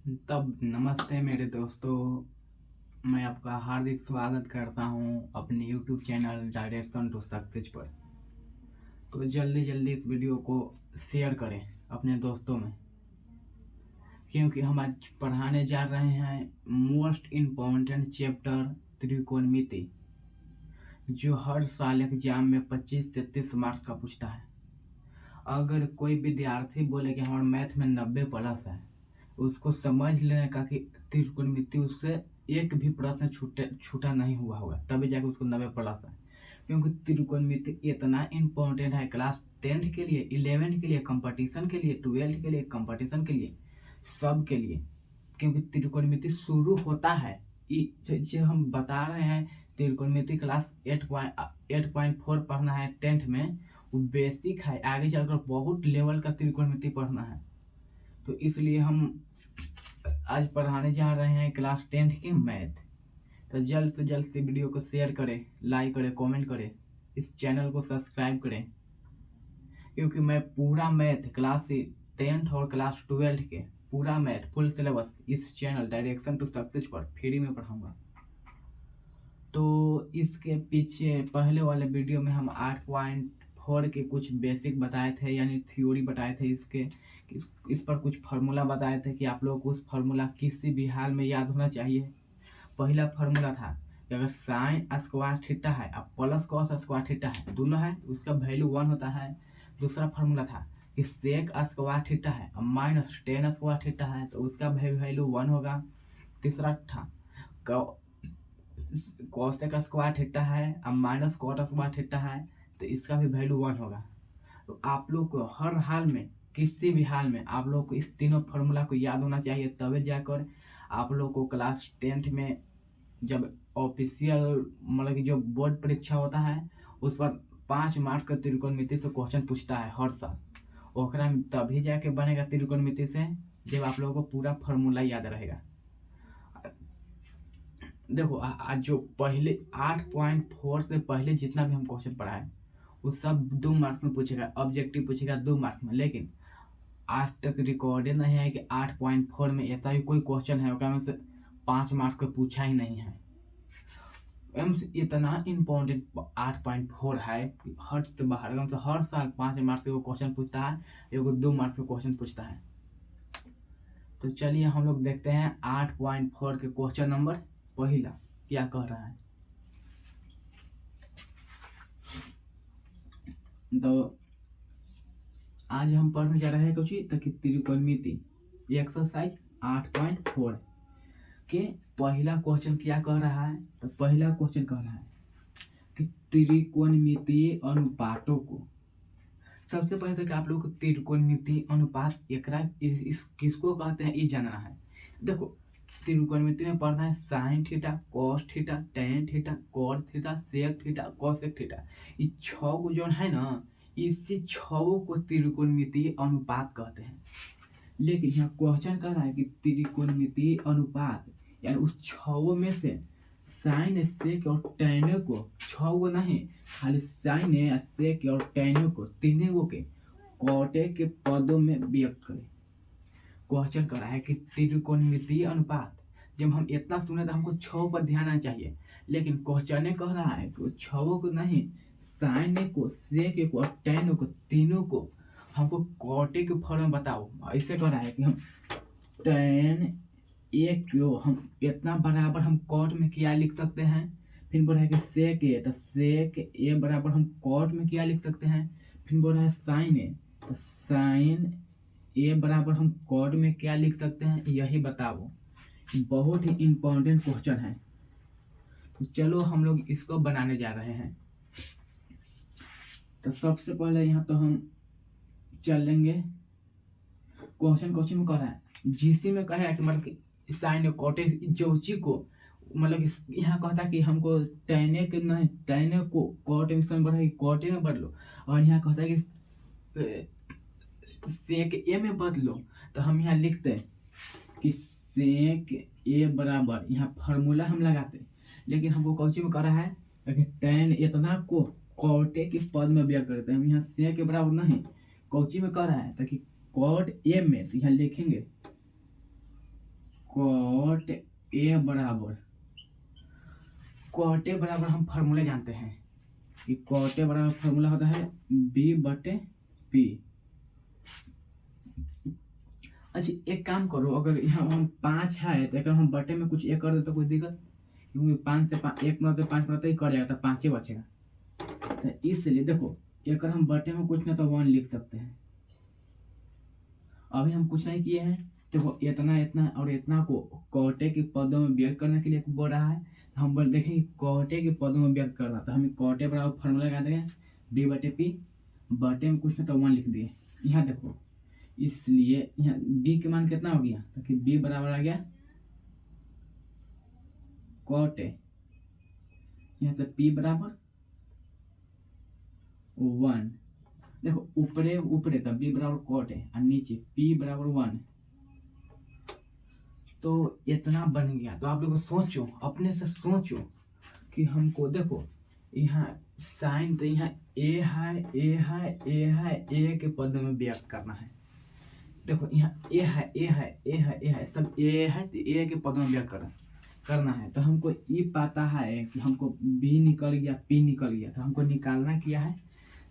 तब नमस्ते मेरे दोस्तों। मैं आपका हार्दिक स्वागत करता हूं अपने YouTube channel direction to success पर। तो जल्दी जल्दी इस वीडियो को शेयर करें अपने दोस्तों में, क्योंकि हम आज पढ़ाने जा रहे हैं मोस्ट इम्पॉर्टेंट चैप्टर त्रिकोणमिति, जो हर साल एग्जाम में 25 से 30 मार्क्स का पूछता है। अगर कोई विद्यार्थी बोले कि हमारे मैथ में 90+ है, उसको समझ लेने का कि त्रिकोणमिति उससे एक भी प्रश्न छूटा नहीं हुआ होगा, तभी जाके उसको 90+ है। क्योंकि त्रिकोणमिति इतना इम्पोर्टेंट है क्लास 10th के लिए, 11th के लिए, कंपटीशन के लिए, 12th के लिए, कंपटीशन के लिए, सब के लिए। क्योंकि त्रिकोणमिति शुरू होता है, जो हम बता रहे हैं त्रिकोणमिति क्लास 8.4 पढ़ना है 10th में, वो बेसिक है। आगे चलकर बहुत लेवल का त्रिकोणमिति पढ़ना है, तो इसलिए हम आज पढ़ाने जा रहे हैं क्लास 10th की मैथ। तो जल्द से जल्द से वीडियो को शेयर करें, लाइक करें, कमेंट करें, इस चैनल को सब्सक्राइब करें, क्योंकि मैं पूरा मैथ क्लास 10th और क्लास 12th के पूरा मैथ फुल सिलेबस इस चैनल डायरेक्शन टू सक्सेस पर फ्री में पढ़ाऊंगा। तो इसके पीछे पहले वाले वीडियो में हम 8.4 के कुछ बेसिक बताए थे, यानी थ्योरी बताए थे। इस पर कुछ फार्मूला बताए थे कि आप लोगों को उस फार्मूला किसी भी हाल में याद होना चाहिए। पहला फार्मूला था कि अगर साइन स्क्वायर थीटा है और प्लस कॉस स्क्वायर थीटा है, दोनों है, उसका वैल्यू 1 होता है। दूसरा फार्मूला था कि सेक स्क्वायर थीटा है और माइनस टेन स्क्वायर थीटा है, तो उसका वैल्यू 1 होगा। तीसरा था कॉसेक स्क्वायर थीटा है और माइनस कॉट स्क्वायर थीटा है, तो इसका भी वैल्यू 1 होगा। तो आप लोग को हर हाल में, किसी भी हाल में आप लोग को इस तीनों फार्मूला को याद होना चाहिए, तभी जाकर आप लोग को क्लास 10th में जब ऑफिशियल मतलब कि जो बोर्ड परीक्षा होता है, उस पर 5 मार्क्स का त्रिकोणमिति से क्वेश्चन पूछता है हर साल। ओकरा में तभी जाके बनेगा त्रिकोणमिति से जब आप लोगों को पूरा फार्मूला याद रहेगा। देखो आज जो पहले 8.4 से पहले जितना भी हम क्वेश्चन पढ़ाए, वो सब 2 मार्क्स में पूछेगा, ऑब्जेक्टिव पूछेगा 2 मार्क्स में। लेकिन आज तक रिकॉर्डेड नहीं है कि 8.4 में ऐसा भी कोई क्वेश्चन है में से 5 मार्क्स का पूछा ही नहीं है। इतना इम्पोर्टेंट 8.4 है, हर से बाहर से हर साल 5 मार्क्स का क्वेश्चन पूछता है, एगो 2 मार्क्स का क्वेश्चन पूछता है। तो चलिए हम लोग देखते हैं 8.4 के क्वेश्चन नंबर पहला क्या कह रहा है। तो आज हम पढ़ने जा रहे हैं कुछ त्रिकोणमिति एक्सरसाइज 8.4 के पहला क्वेश्चन क्या कह रहा है। तो पहला क्वेश्चन कह रहा है कि त्रिकोणमितीय अनुपातों को, सबसे पहले तो कि आप लोग को त्रिकोणमितीय अनुपात किसको कहते हैं ये जानना है। देखो त्रिकोणमिति में पढ़ना है sine theta, cos theta, tan theta, cos theta, sec theta, cosec theta. ये 6 को जो है ना, इसी 6 को त्रिकोणमितीय अनुपात कहते हैं। लेकिन यहाँ क्वेश्चन कर रहा है कि त्रिकोणमितीय अनुपात यानी उस 6 में से साइन, सेक और टेन को, 6 नहीं, खाली साइन, सेक और टेन को, तीनों के कोटे के पदों में व्यक्त करें। क्वेश्चन कर रहा है कि त्रिकोणमितीय अनुपात। जब हम इतना सुने तो हमको 6 पर ध्यान आना चाहिए, लेकिन क्वेश्चन कह रहा है कि 6 को नहीं, साइन को, सेक को और टेन को, तीनों को हमको कोटे के फॉर्म में बताओ। ऐसे कह रहा है कि हम टेन ए क्यों हम इतना बराबर हम कॉट में क्या लिख सकते हैं। फिर बोल रहा है कि सेक ए, तो सेक ए बराबर हम कॉट में क्या लिख सकते हैं। फिर बोल रहा है साइन ए, तो साइन ए बराबर हम कॉट में क्या लिख सकते हैं, यही बताओ। बहुत ही इंपॉर्टेंट क्वेश्चन है। तो चलो हम लोग इसको बनाने जा रहे हैं। तो सबसे पहले यहाँ तो हम चलेंगे क्वेश्चन में कह रहा है, जीसी में कहा है कि मतलब साइन कोटे जोची को, मतलब यहाँ कहता है कि हमको टेने के नहीं, टेने को कोटे में बढ़ा कि कोटे में बदलो, और यहाँ कहता है कि सेक ए में बदलो। तो हम यहाँ लिखते हैं कि सेक ए बराबर, यहाँ फार्मूला हम लगाते, लेकिन हमको कौची में कह रहा है कि टेन इतना को कोटे के पद में व्यक्त करते हैं। हम यहाँ सेक के बराबर नहीं, कौची में कह रहा है ताकि कॉट ए में, तो यहाँ लिखेंगे कॉट ए बराबर, कॉट ए बराबर हम फार्मूला जानते हैं कि कॉट ए बराबर फार्मूला होता है बी बटे पी। अच्छा एक काम करो, अगर यहाँ हम 5 है तो अगर हम बटे में कुछ एक कर दे तो कोई दिक्कत, क्योंकि 5 से 1 मिनट 5 मिनट ही कर जाएगा तो 5 ही बचेगा। तो इसलिए देखो अगर हम बटे में कुछ ना तो 1 लिख सकते हैं। अभी हम कुछ नहीं किए हैं, देखो इतना इतना और इतना को कॉटे के पदों में व्यक्त करने के लिए बोल रहा है। हम बोल देखेंगे कॉटे के पदों में व्यक्त करना, तो हमें कॉटे बराबर फार्मूला लगा देंगे बी बटे पी, बटे में कुछ ना तो 1 लिख दिए। यहाँ देखो इसलिए यहाँ बी के मान कितना हो गया, तो कि बी बराबर आ गया कॉट ए, यहाँ से पी बराबर 1। देखो ऊपरे ऊपरे तब बी बराबर कॉट है और नीचे पी बराबर 1, तो इतना बन गया। तो आप लोग सोचो, अपने से सोचो कि हमको देखो यहाँ साइन तो यहाँ ए है ए है ए है, ए के पद में व्यक्त करना है। देखो यहाँ ए है ए है ए है ए है, सब ए है तो ए के पद में व्यक्त करना है। तो हमको ये पता है कि हमको बी निकल गया पी निकल गया, तो हमको निकालना क्या है,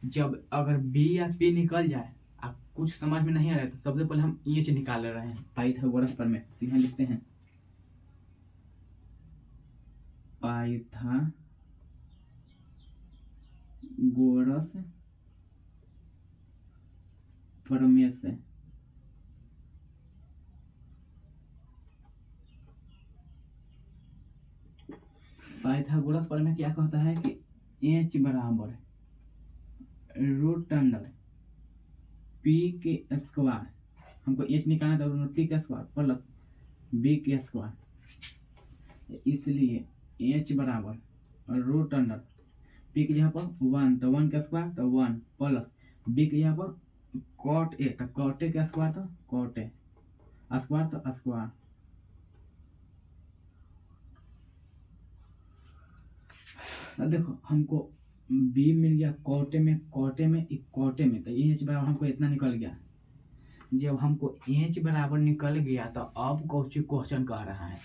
जब अगर बी या पी निकल जाए आप कुछ समझ में नहीं आ रहा है तो सबसे पहले हम एच निकाल रहे हैं पाइथागोरस पर में। तो यहाँ लिखते हैं पाइथागोरस प्रमेय से पाइथागोरस प्रमेय क्या कहता है कि एच बराबर रूट अंडर पी के स्क्वायर, हमको एच निकालना था पी का स्क्वायर प्लस बी के स्क्वायर, इसलिए एच बराबर रूट अंडर पी के यहाँ पर 1 तो 1 का स्क्वायर तो 1 प्लस बी के यहाँ पर कॉट ए तो कॉट ए का स्क्वायर तो कॉट ए स्क्वायर तो स्क्वायर। देखो हमको बी मिल गया कॉटे में कॉटे में कॉटे में, तो एच बराबर हमको इतना निकल गया। जब हमको एच बराबर निकल गया तो अब क्वेश्चन कह रहा है,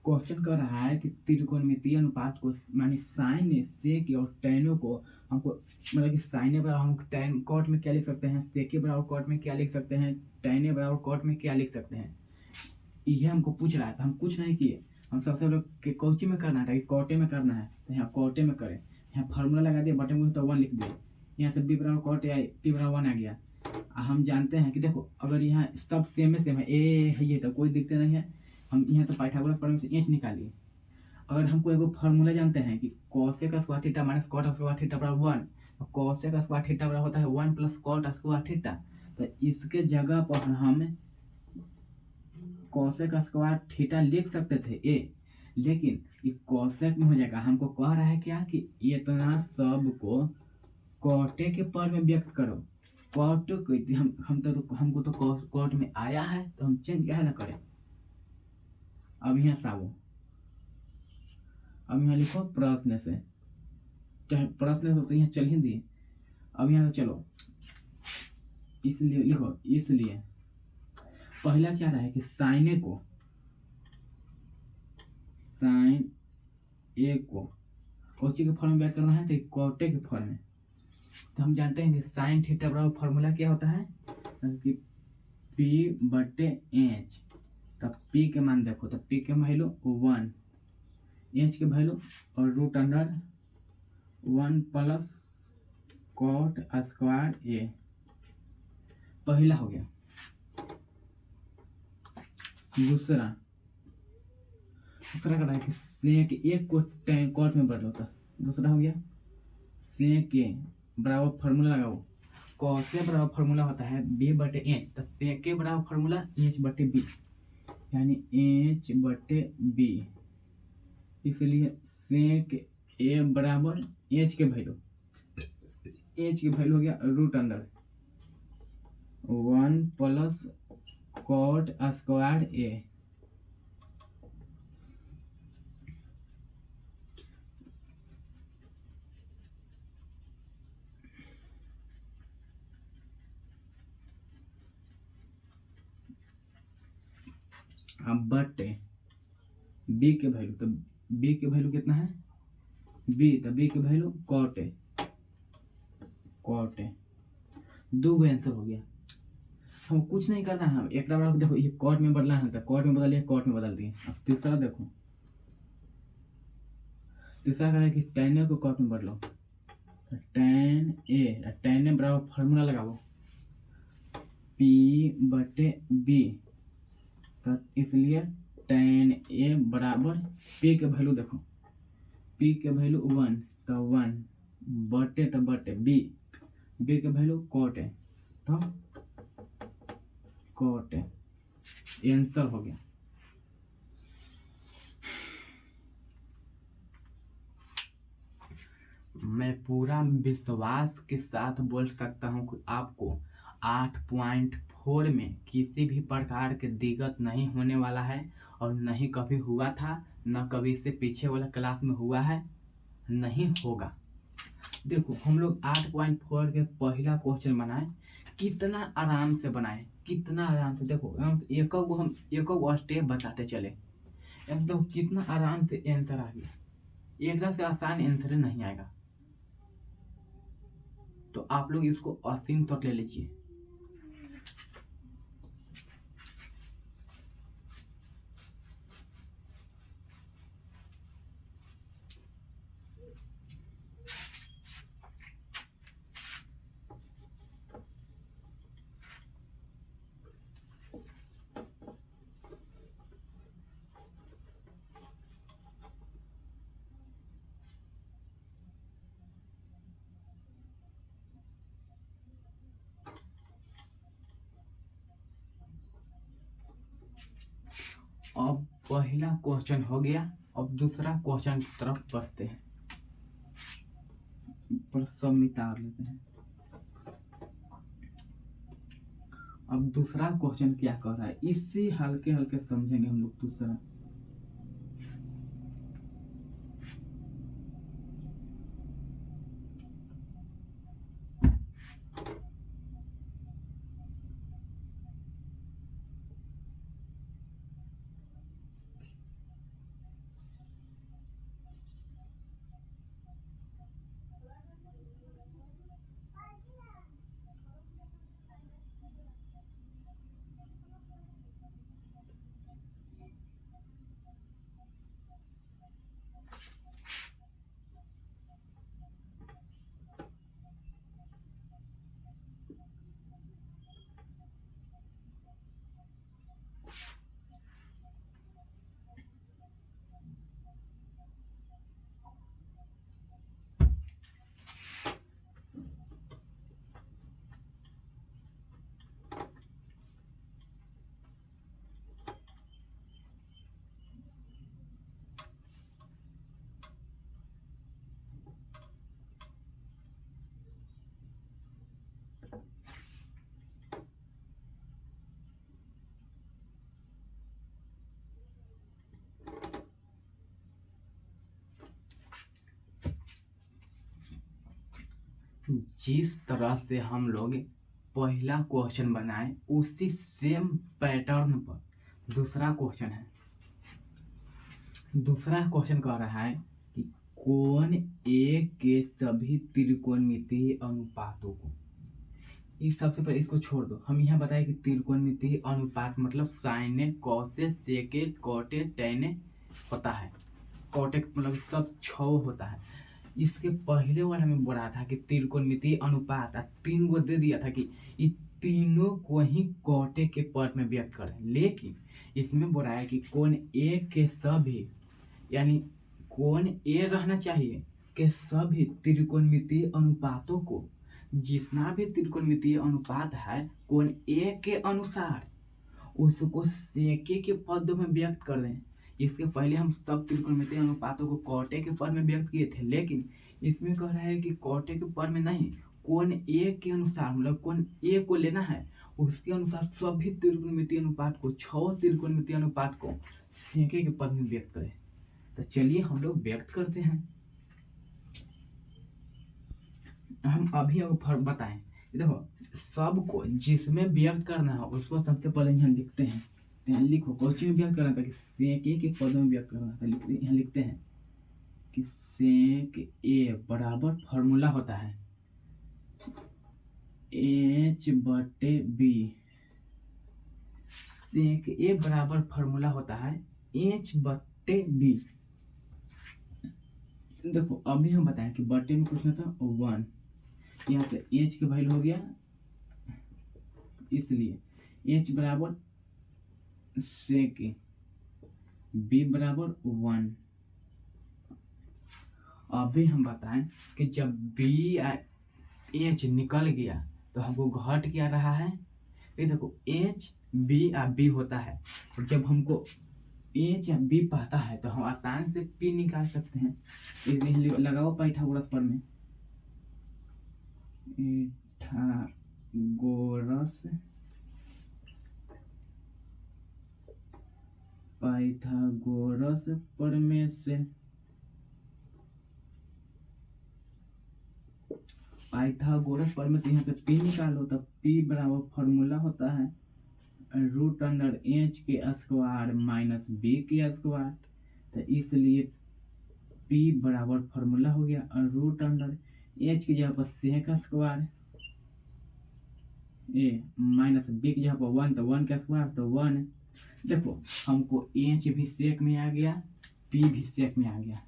क्वेश्चन कह रहा है कि त्रिकोणमितीय अनुपात को माने साइन सेक और टैनो को हमको मतलब कि साइन बराबर हम टैन कॉट में क्या लिख सकते हैं, सेक बराबर कॉट में क्या लिख सकते हैं, टैन बराबर कॉट में क्या लिख सकते हैं, ये हमको पूछ रहा है। तो हम कुछ नहीं किए, हम सबसे पहले कौची में करना था कि कॉटे में करना है, तो यहाँ कॉटे में करें, यहाँ फार्मूला लगा दिया बटन में तो 1 लिख दिए, यहाँ से बी बराबर कॉट ए पी बराबर 1 आ गया। हम जानते हैं कि देखो अगर यहाँ सब सेम है ए है ये तो कोई दिक्कत नहीं है। हम यहाँ से पाइथागोरस प्रमेय से एच निकालिए। अगर हमको एगो फार्मूला जानते हैं कि cosec square theta minus cot square theta बराबर 1, तो कॉसेक स्क्वायर थीटा बराबर होता है 1 प्लस कॉट स्क्वायर थीटा, तो इसके जगह पर हम कॉसेक स्क्वायर थीटा लिख सकते थे ए, लेकिन ये कॉसेक में हो जाएगा। हमको कह रहा है क्या कि इतना सब को कॉटे के पद में व्यक्त करो, कॉट हमको तो कॉट में आया है तो हम चेंज क्या है ना करें। अब यहाँ सावो, अब यहाँ लिखो प्रश्न से, चाहे प्रश्न से तो यहाँ चल ही दिए। अब यहाँ से चलो इसलिए लिखो, इसलिए पहला क्या रहा है कि साइन ए को कौची के फॉर्म में व्यक्त करना है, तो कॉटे के फॉर्म में। तो हम जानते हैं कि साइन थीटा बराबर फॉर्मूला क्या होता है कि पी बटे एच, तब पी के मान देखो तो पी के वैल्यू 1, एच के वैल्यू और root under 1 plus cot square A, पहला हो गया। दूसरा का है कि सेक एक को टैन कॉट में बदलो, तो दूसरा हो गया सेक ए बराबर फार्मूला लगाओ, कॉसे बराबर फार्मूला होता है बी बटे एच, तो सेक ए बराबर फार्मूला एच बटे बी, यानी एच बटे बी, इसलिए सेक ए बराबर एच के वैल्यू हो गया root under 1 plus cot square A. हाँ बटे बी के वैल्यू, तो बी के वैल्यू कितना है बी, तो बी के value cot A, cot A. दो गो आंसर हो गया। हम कुछ नहीं करना है, हम एक बड़ा देखो ये कॉट में बदला है तो कॉट में बदल दिया, कॉट में बदल दिए। अब तीसरा देखो, तीसरा कह रहा है कि tan ए को कॉट में बदलो, tan ए बराबर फार्मूला लगाओ p बटे b, तो इसलिए tan ए बराबर p के वैल्यू देखो, p के वैल्यू 1, तो 1 बटे तो बटे b के वैल्यू कॉट है, तो कॉट है। आंसर हो गया। मैं पूरा विश्वास के साथ बोल सकता हूँ कि आपको 8.4 में किसी भी प्रकार के दिक्कत नहीं होने वाला है, और नहीं कभी हुआ था, न कभी से पीछे वाला क्लास में हुआ है, नहीं होगा। देखो हम लोग 8.4 के पहला क्वेश्चन बनाए, कितना आराम से बनाए, कितना आराम से। देखो हम एक स्टेप बताते चले, देखो कितना आराम से आंसर आ गया। एक से आसान आंसर नहीं आएगा, तो आप लोग इसको असीम तक ले लीजिए। अब पहला क्वेश्चन हो गया, अब दूसरा क्वेश्चन की तरफ बढ़ते हैं, पर सब मिटा लेते हैं। अब दूसरा क्वेश्चन क्या कर रहा है, इससे हल्के हल्के समझेंगे हम लोग दूसरा। जिस तरह से हम लोग पहला क्वेश्चन बनाए, उसी सेम पैटर्न पर दूसरा क्वेश्चन है। दूसरा क्वेश्चन कह रहा है कि कोण ए के सभी त्रिकोणमितीय अनुपातों को, इस सबसे पहले इसको छोड़ दो, हम यहाँ बताए कि त्रिकोणमितीय अनुपात मतलब sine, cos, second, cot, tan होता है। कॉटे मतलब सब 6 होता है। इसके पहले वाला में बोला था कि त्रिकोणमितीय अनुपात 3 गो दे दिया था कि ये तीनों को ही कॉटे के पद में व्यक्त करें, लेकिन इसमें बोला है कि कोण ए के सभी, यानी कोण ए रहना चाहिए कि सभी त्रिकोणमितीय अनुपातों को, जितना भी त्रिकोणमितीय अनुपात है कोण ए के अनुसार, उसको सेके के पदों में व्यक्त कर दें। इसके पहले हम सब त्रिकोणमितीय अनुपातों को कॉटे के पद में व्यक्त किए थे, लेकिन इसमें कह रहा है कि कॉटे के पद में नहीं, कोण ए के अनुसार, मतलब कोण ए को लेना है, उसके अनुसार सभी त्रिकोणमितीय अनुपात को, 6 त्रिकोणमितीय अनुपात को सेके के पद में व्यक्त करें। तो चलिए हम लोग व्यक्त करते हैं। हम अभी फर्क बताएं, देखो सबको जिसमें व्यक्त करना है उसको सबसे पहले यहाँ लिखते हैं। तो यहाँ लिखो क्वेश्चन में व्यक्त करना था कि सेक ए के पदों में व्यक्त करना था। यहाँ लिखते हैं कि सेक ए बराबर फॉर्मूला होता है H/B। सेक ए बराबर फॉर्मूला होता है H/B। देखो अभी हम बताएं कि बटे में पूछना था 1, यहाँ से H की वैल्यू हो गया, इसलिए H बराबर सेक ए, B बराबर 1। अभी हम बताएं कि जब B H निकल गया तो हमको घट क्या रहा है। ये देखो H B और B होता है, और जब हमको H या B पाता है तो हम आसान से P निकाल सकते हैं। इसलिए लगाओ पाइथागोरस प्रमेय। पाइथागोरस प्रमेय से यहाँ से P निकालो तो P बराबर फॉर्मूला होता है √H के स्क्वायर माइनस B के स्क्वायर। तो इसलिए P बराबर फॉर्मूला हो गया √H की जगह पर सेक स्क्वायर ए माइनस B की जगह पर 1, तो 1 का स्क्वायर तो 1। देखो हमको H भी सेक में आ गया, P भी सेक में आ गया।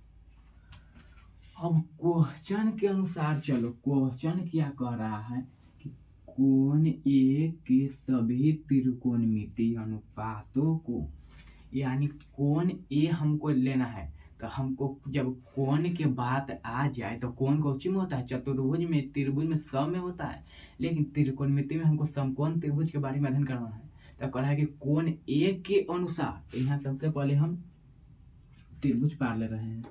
अब क्वेश्चन के अनुसार चलो, क्वेश्चन क्या कह रहा है कि कोण ए के सभी त्रिकोणमितीय अनुपातों को, यानी कोण ए हमको लेना है। तो हमको जब कोण के बात आ जाए तो कोण कौची में होता है, चतुर्भुज में, त्रिभुज में, सब में होता है, लेकिन त्रिकोणमिति में हमको समकोण त्रिभुज के बारे में अध्ययन करना है। तो कह रहा है कि कोण ए के अनुसार, यहाँ सबसे पहले हम त्रिभुज पार ले रहे हैं।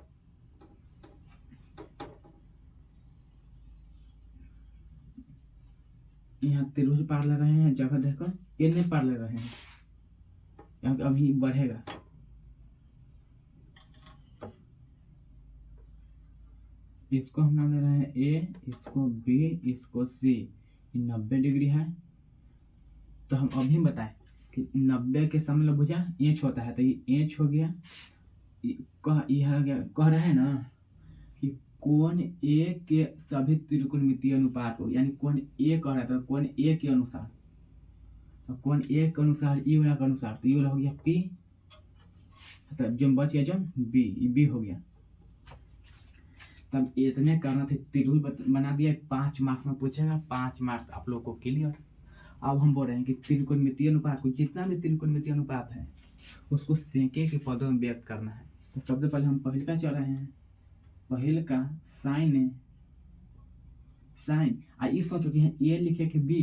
यहाँ त्रिभुज पार ले रहे हैं, जगह देखकर एन पार ले रहे हैं, यहाँ अभी बढ़ेगा। इसको हम नाम ले रहे हैं ए, इसको बी, इसको सी। 90 डिग्री है। तो हम अभी बताएं कि 90 के समलभुजा एच होता है, तो ये एच हो गया। कह रहे हैं ना कि कोण ए के सभी त्रिकोणमितीय अनुपात को, यानी कोण ए कह रहा था, कोण ए के अनुसार, कोण ए के अनुसार, ई वाला के अनुसार, तो ये वाला हो गया P, तब जो बच गया जो बी हो गया। तब इतने करना थे, त्रिभुज बना दिया। 5 मार्क्स में पूछेगा, 5 मार्क्स आप लोग को क्लियर। अब हम बोल रहे हैं कि त्रिकोणमितीय अनुपात को, जितना भी त्रिकोणमितीय अनुपात है उसको सेके के पदों में व्यक्त करना है। तो सबसे पहले हम पहले का चल रहे हैं, पहले का साइन ये सोचो कि ए लिखे कि बी,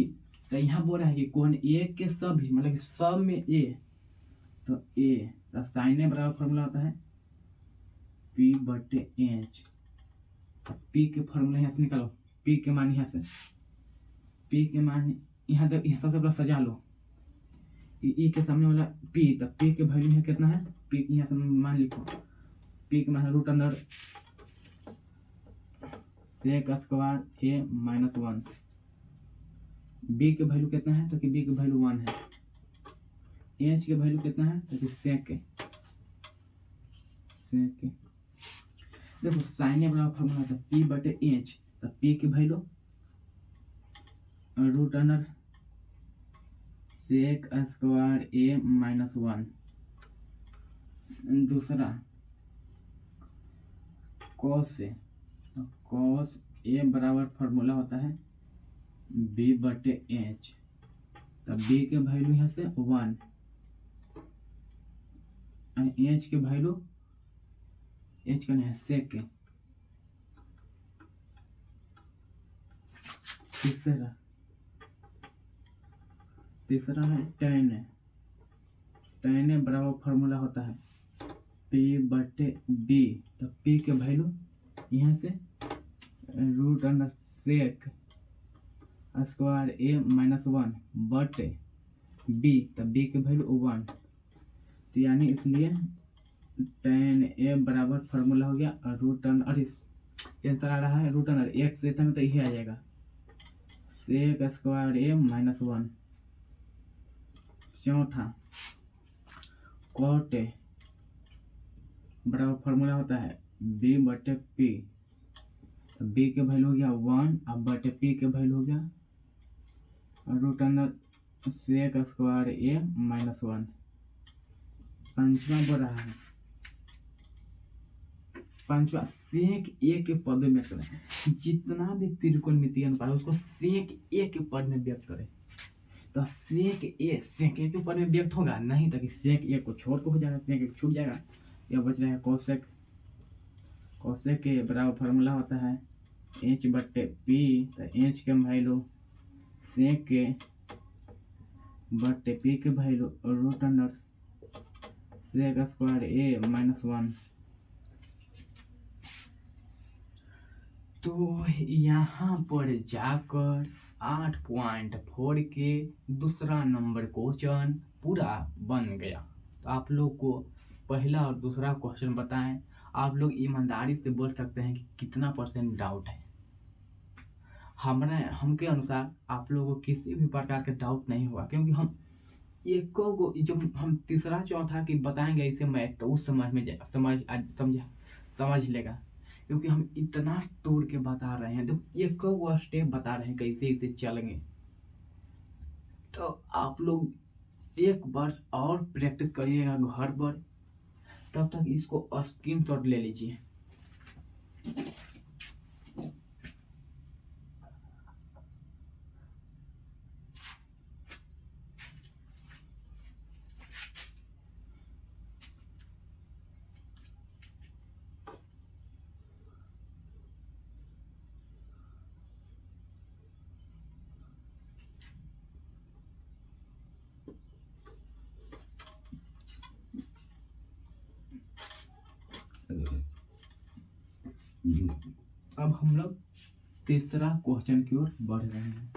तो यहाँ बोल रहा है कि कोण ए के सभी, मतलब कि सब में ए, तो ए तो साइन बराबर फॉर्मूला होता है P/H। P के फॉर्मूला यहाँ से निकालो, P के मान यहाँ से, P के मान यहाँ तक, सबसे पहले सजा लो, ई के सामने वाला P, तो P के वैल्यू यहाँ कितना है, P यहाँ से मान लिखो, P के मान √, सेक स्क्वायर ए माइनस 1। B के वैल्यू कितना है, तो कि B के वैल्यू 1 है। H के वैल्यू कितना है, तो कि सेक। देखो साइन बराबर फॉर्मूला था P/H, तो P की value √, sec square A minus 1। दूसरा कॉस ए, कॉस ए बराबर फॉर्मूला होता है B/H, तो B के वैल्यू यहाँ से 1, H के वैल्यू, H का नहीं है सेक। तीसरा है tan बराबर फॉर्मूला होता है P/B, तो P के वैल्यू यहाँ से √, सेक स्क्वायर ए माइनस 1 बटे B, तो B के वैल्यू 1। तो यानी इसलिए tan ए बराबर फॉर्मूला हो गया √, और आंसर आ रहा है √, एक से में तो यही आ जाएगा, सेक स्क्वायर ए माइनस 1। चौथा कॉट ए बराबर फॉर्मूला होता है बी बटे पी। बी के वैल्यू हो गया 1, अब बटे पी के वैल्यू हो गया रूट अंदर सेक स्क्वायर ए माइनस 1। पंचवा बढ़ रहा है, पांचवा सेक ए के पद में व्यक्त करें। जितना भी त्रिकोणमितीय अनुपात उसको सेक ए के पद में व्यक्त करें। तो सेक ए के पद में व्यक्त होगा नहीं, ताकि सेक ए को छोड़ के हो जाएगा, सेक ए छूट जाएगा। यह बच रहा है कोसेक। कोसेक के बराबर फार्मूला होता है एच बट्टे पी। तो एच के वैल्यू सेक के बट्टे पी के value root under sec square A minus 1। तो यहाँ पर जाकर 8.4 के दूसरा नंबर क्वेश्चन पूरा बन गया। तो आप लोग को पहला और दूसरा क्वेश्चन बताएं। आप लोग ईमानदारी से बोल सकते हैं कि कितना % डाउट है। हमके अनुसार आप लोगों को किसी भी प्रकार का डाउट नहीं हुआ, क्योंकि हम एक को जब हम तीसरा चौथा की बताएंगे इसे मैथ, तो उस समझ में समझ लेगा, क्योंकि हम इतना तोड़ के बता रहे हैं। तो एक वो स्टेप बता रहे हैं कैसे इसे चलेंगे। तो आप लोग एक बार और प्रैक्टिस करिएगा घर पर, तब तक इसको स्क्रीनशॉट ले लीजिए। अब हम लोग तीसरा क्वेश्चन की ओर बढ़ रहे हैं।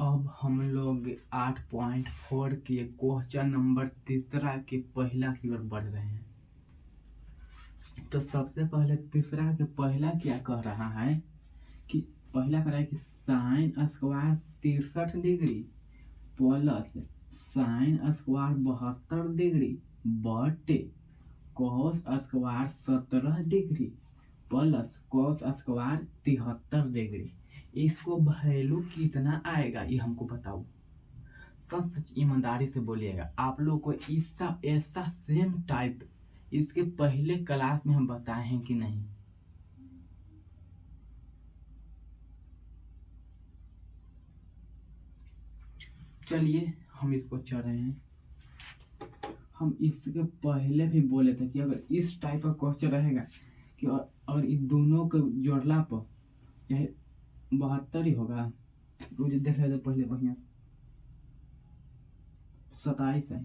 अब हम लोग 8.4 के क्वेश्चन नंबर तीसरा के पहला की ओर बढ़ रहे हैं। तो सबसे पहले तीसरा के पहला क्या कह रहा है कि पहला कह रहा है कि sine square 63 degree plus sine square 72 degree बटे cos square 17 degree plus cos square 73 degree. इसको वैल्यू कितना आएगा ये हमको बताओ। सच ईमानदारी से बोलिएगा। आप लोग को इसका ऐसा सेम टाइप इसके पहले क्लास में हम बताए हैं कि नहीं? चलिए हम इसको चल रहे हैं। हम इसके पहले भी बोले थे कि अगर इस टाइप का क्वेश्चन रहेगा कि और इन दोनों को जोड़ला पर चाहे 72 ही होगा। मुझे देख रहे थे पहले बढ़िया 27 है।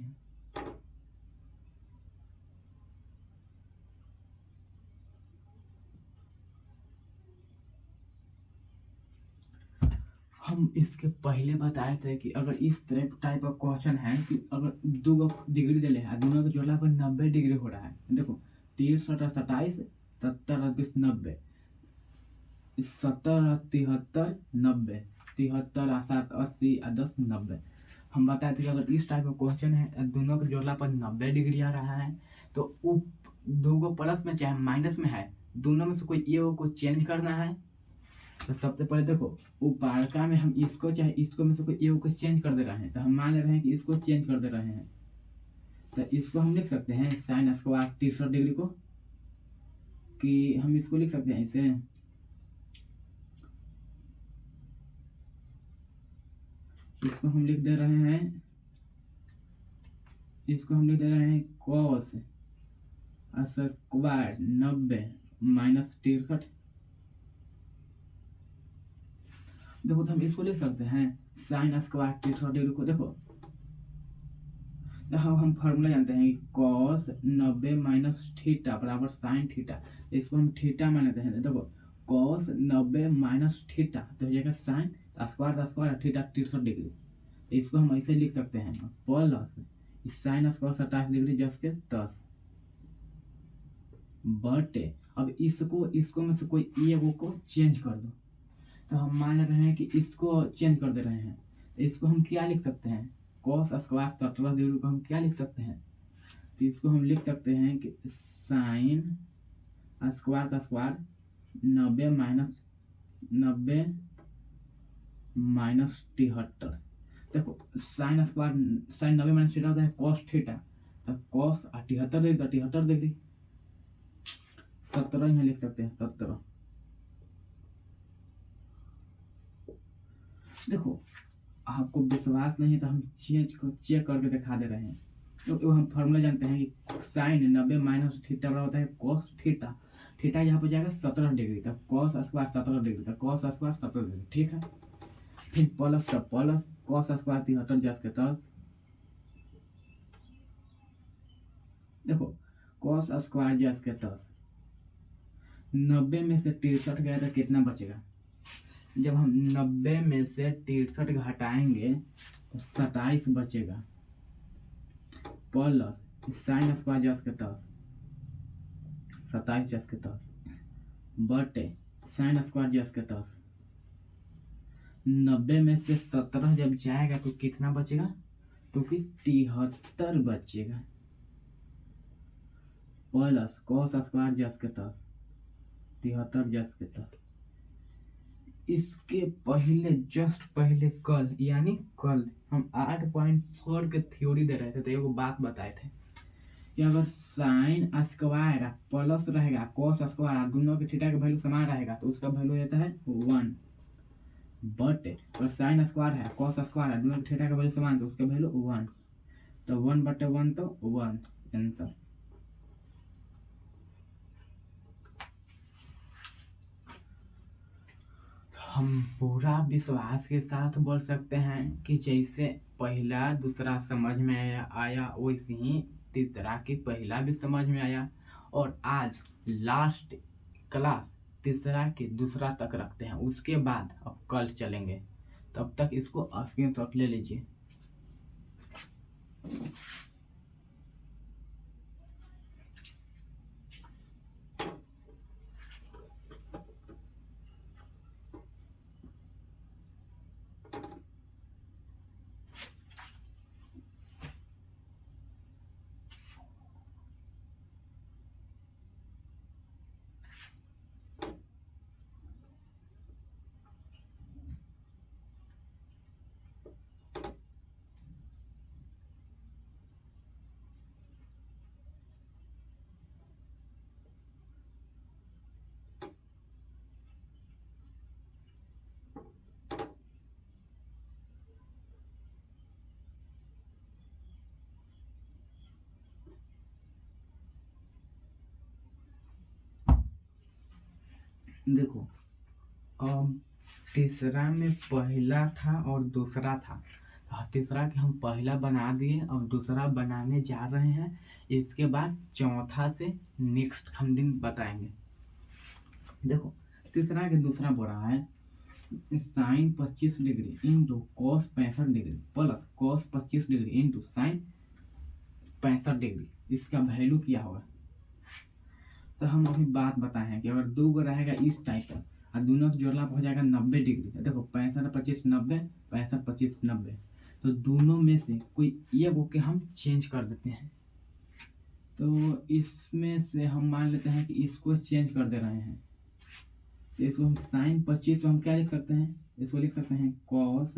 हम इसके पहले बताए थे कि अगर इस टाइप का क्वेश्चन है कि अगर दो डिग्री दे ले दोनों का जोड़ला पर 90 डिग्री हो रहा है। देखो 63 और 27 70 और 20 90 70 और 73 90 73 और 7 80 और 10 90। हम बताए थे कि अगर इस टाइप का क्वेश्चन है दोनों का जोड़ला पर 90 डिग्री आ रहा है तो दो को प्लस में चाहे माइनस में है, दोनों में से कोई ए को चेंज करना है। तो सबसे पहले देखो उपारका में हम इसको चाहे इसको में से कोई ए को चेंज कर दे रहे हैं। तो हम मान ले रहे हैं कि इसको चेंज कर दे रहे हैं। तो इसको हम लिख सकते हैं साइन स्क्वायर 63 डिग्री को, कि हम इसको लिख सकते हैं इसे इसको हम लिख दे रहे हैं, इसको हम लिख दे रहे हैं कॉस स्क्वायर 90 माइनस 63। देखो तो हम इसको लिख सकते हैं साइन स्क्वायर 63 डिग्री को। देखो हम फॉर्मूला जानते हैं कि कॉस 90 माइनस थीटा बराबर साइन थीटा। इसको हम थीटा मान लेते हैं। देखो कॉस 90 माइनस थीटा तो हो जाएगा साइन स्क्वायर थीटा 63 डिग्री। इसको हम ऐसे लिख सकते हैं प्लस साइन स्क्वायर 27 डिग्री जस के 10 बटे। अब इसको में से कोई एगो को चेंज कर दो। तो हम मान रहे हैं कि इसको चेंज कर दे रहे हैं। तो इसको हम क्या लिख सकते हैं, कॉस स्क्वायर 17 डिग्री को हम क्या लिख सकते हैं। तो इसको हम लिख सकते हैं कि साइन स्क्वायर का स्क्वायर 90 माइनस 73। देखो sine square sine 90 minus theta होता है कॉस थीटा। तो कॉस 73 डिग्री 73 डिग्री 17 यहाँ लिख सकते हैं 17। देखो आपको विश्वास नहीं है तो हम चेक करके दिखा दे रहे हैं। तो हम फॉर्मूला जानते हैं कि साइन 90 माइनस थीटा बराबर होता है कॉस थीटा। थीटा यहाँ पर जाएगा 17 डिग्री तक, कॉस स्क्वायर 17 डिग्री तक, कॉस स्क्वायर 17 डिग्री। ठीक है, फिर प्लस कॉस स्क्वायर 73 जस के 10। देखो कॉस स्क्वायर जस के 10, 90 में से 63 गया तो कितना बचेगा। जब हम 90 में से 63 घटाएंगे तो 27 बचेगा प्लस साइन स्क्वायर जस के 10 27 जस के 10 बटे साइन स्क्वायर जस के 10। 90 में से 17 जब जाएगा तो कितना बचेगा, तो कि 73 बचेगा प्लस कॉस स्क्वायर जस के 10 73 जस के 10। इसके पहले जस्ट पहले कल यानी कल हम 8.4 के थ्योरी दे रहे थे तो एगो बात बताए थे कि अगर साइन स्क्वायर प्लस रहेगा कॉस स्क्वायर दोनों के थीटा का वैल्यू समान रहेगा तो उसका वैल्यू रहता है 1 बट अगर साइन स्क्वायर है कॉस स्क्वायर है दोनों के थीटा का वैल्यू समान तो उसका वैल्यू 1। तो 1 बटे 1 तो 1 आंसर। हम पूरा विश्वास के साथ बोल सकते हैं कि जैसे पहला दूसरा समझ में आया वैसे ही तीसरा की पहला भी समझ में आया। और आज लास्ट क्लास तीसरा की दूसरा तक रखते हैं, उसके बाद अब कल चलेंगे। तब तक इसको स्क्रीनशॉट ले लीजिए। देखो अब तीसरा में पहला था और दूसरा था। तीसरा के हम पहला बना दिए और दूसरा बनाने जा रहे हैं। इसके बाद चौथा से नेक्स्ट हम दिन बताएंगे। देखो तीसरा के दूसरा बोल रहा है sine 25 degree into cos 65 degree plus cos 25 degree into sine 65 degree. इसका वैल्यू क्या होगा। तो हम अभी बात बताए हैं कि अगर दो गो रहेगा इस टाइप का और दोनों का जोड़ला हो जाएगा 90 डिग्री। देखो 65 25 90 65 25 90। तो दोनों में से कोई एक को हम चेंज कर देते हैं। तो इसमें से हम मान लेते हैं कि इसको चेंज कर दे रहे हैं। तो इसको हम साइन 25 को हम क्या लिख सकते हैं, इसको लिख सकते हैं कॉस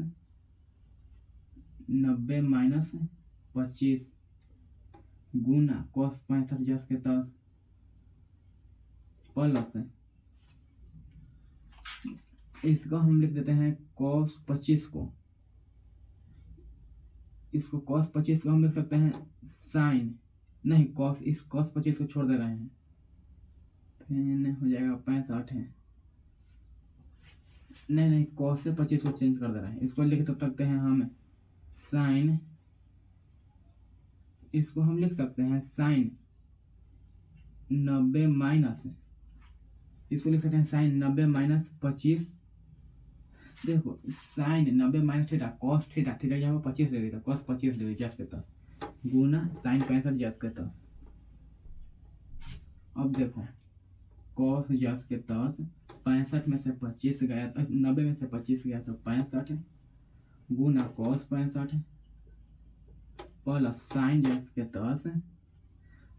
90 माइनस 25 गुना कॉस 65 जस के 10 प्लस इसको हम लिख देते हैं कॉस 25 को इसको cos 25 को हम लिख सकते हैं साइन, नहीं cos 25 को छोड़ दे रहे हैं, फिर हो जाएगा 65 है, नहीं cos से 25 को चेंज कर दे रहे हैं, इसको लिख सकते हैं हम साइन, इसको हम लिख सकते हैं साइन 90 माइनस, इसको लिख सकते हैं साइन 90 माइनस 25, देखो sine 90 minus theta cos theta, theta यहाँ पर 25 डिग्री था, कॉस 25 डिग्री जस के तस गुना साइन 65 जस के तस। अब देखो कॉस जस के तस 65 में से 25 गया, 90 में से 25 गया तो 65 गुना कॉस 65 प्लस साइन जस के तस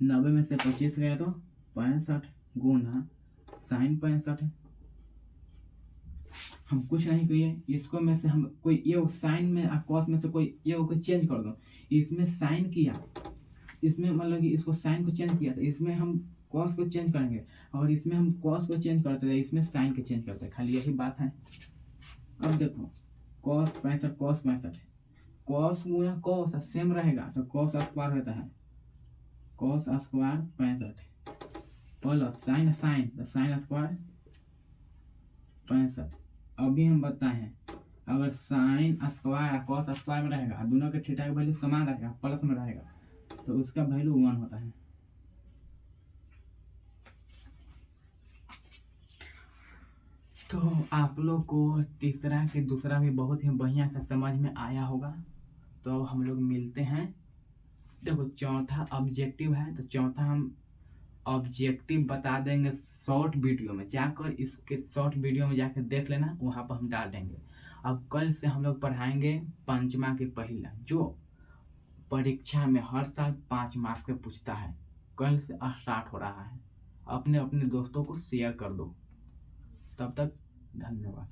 90 में से 25 गया तो 65 गुना साइन 65। हम कुछ नहीं किए, इसको में से हम कोई ये साइन में कॉस में से कोई ये को चेंज कर दो, इसमें साइन किया, इसमें मतलब कि इसको साइन को चेंज किया था, इसमें हम कॉस को चेंज करेंगे, और इसमें हम कॉस को चेंज करते थे, इसमें साइन को चेंज करते हैं, खाली यही बात है। अब देखो कॉस 65 कॉस गुना कॉस सेम रहेगा तो कॉस स्क्वायर होता है, cos square 65 plus sine sine तो साइन स्क्वायर 65। अभी हम बताएं अगर साइन स्क्वायर कॉस स्क्वायर में रहेगा, दोनों के थीटा का वैल्यू समान रहेगा, प्लस में रहेगा, तो उसका वैल्यू 1 होता है। तो आप लोग को तीसरा के दूसरा भी बहुत ही बढ़िया से समझ में आया होगा। तो हम लोग मिलते हैं, देखो चौथा ऑब्जेक्टिव है, तो चौथा हम ऑब्जेक्टिव बता देंगे शॉर्ट वीडियो में, जाकर इसके शॉर्ट वीडियो में जाकर देख लेना, वहाँ पर हम डाल देंगे। अब कल से हम लोग पढ़ाएंगे पंचमा के पहिला, जो परीक्षा में हर साल 5 मार्क्स के पूछता है, कल से स्टार्ट हो रहा है। अपने अपने दोस्तों को शेयर कर दो। तब तक धन्यवाद।